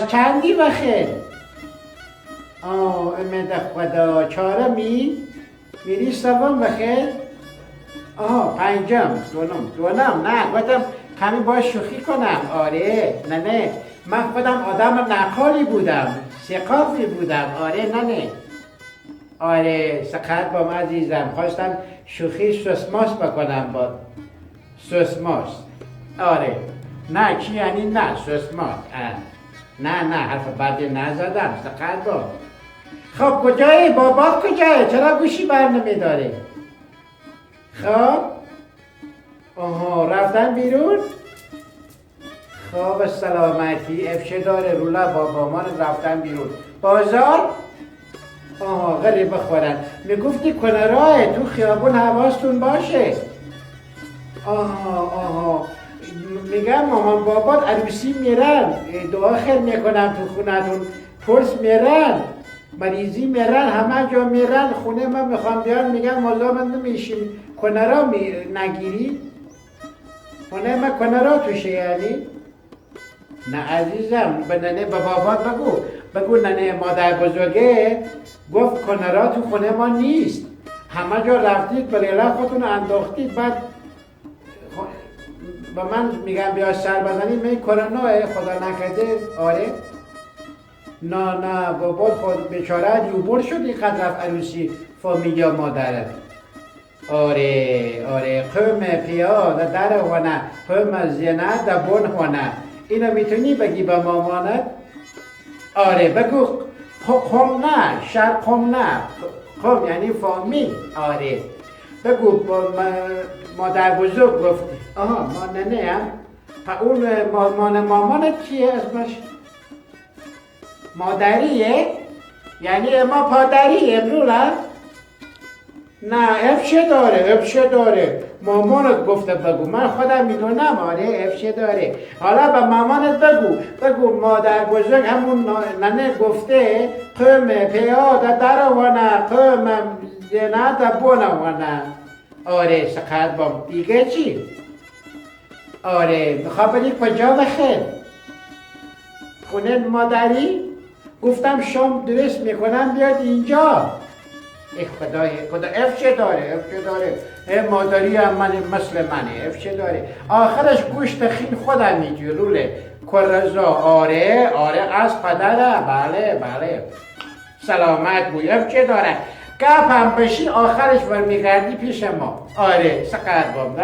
چندی بخیر. امید خدا چهارم میری سوم بخیر. پنجم دونم نه گفتم کمی باید شوخی کنم. آره نه من خودم آدم نقالی بودم، ثقافی بودم. آره نه آره سقط با من عزیزم خواستم شوخی سوسماس بکنم با سوسماس. آره نه چی یعنی نه سوسماس. نه حرف بدی نزدم سقط با. خب کجایی بابات کجایی؟ چرا گوشی بر نمیداره؟ خب رفتن بیرون؟ خب سلامتی افشه داره رولا بابا من رفتن بیرون بازار؟ غریب بخورن. میگفتی کنه راه تو خیابون حواستون باشه. میگم مامان بابات عروسی میرن، دعا خیر میکنم تو خونتون، پرس میرن، مریضی میرن، همه جا میرن. خونه من میخوام بیان میگم والله من نمیشیم کنه را نگیری؟ خونه من کنه را توشه یعنی؟ نه عزیزم به ننه به بابات بگو ننه مادر بزرگه گفت کنه را تو خونه ما نیست، همه جا رفتید بریلا خودتون انداختید. بعد با من میگم بیا سر بزنید می کرونا خدا نکرده. آره نه بابا خود بیچاره یوبر شد اینقدر رفت عروسی فامیلیا مادرت. آره قوم پیاده در هونه قوم زینه دبون هونه. اینو میتونی بگی به مامانت؟ آره بگو قوم نه شهر قوم نه قوم یعنی فامیل. آره بگو مادر بزرگ گفت. ما ننه هم اون مامانت چیه اسمش؟ مادریه؟ یعنی ما پادری امرو نه افشه داره مامانت گفته بگو، من خودم میدونم. آره افشه داره. حالا به مامانت بگو مادر بزرگ همون ننه گفته قوم پیاده درونه قوم زینه دبونه. آره سقط با دیگه چی؟ آره میخواه بری کجا بخیر؟ خونه مادری؟ گفتم شام درست میکنم بیاد اینجا. خدا افشه داره. مادری هم مثل منه افشه داره. آخرش گوشت خیل خودم میجوی روله کرزا. آره از پدره. بله سلامت بوی افشه داره. گپ هم بشی آخرش برمیگردی پیش ما. آره سقط بام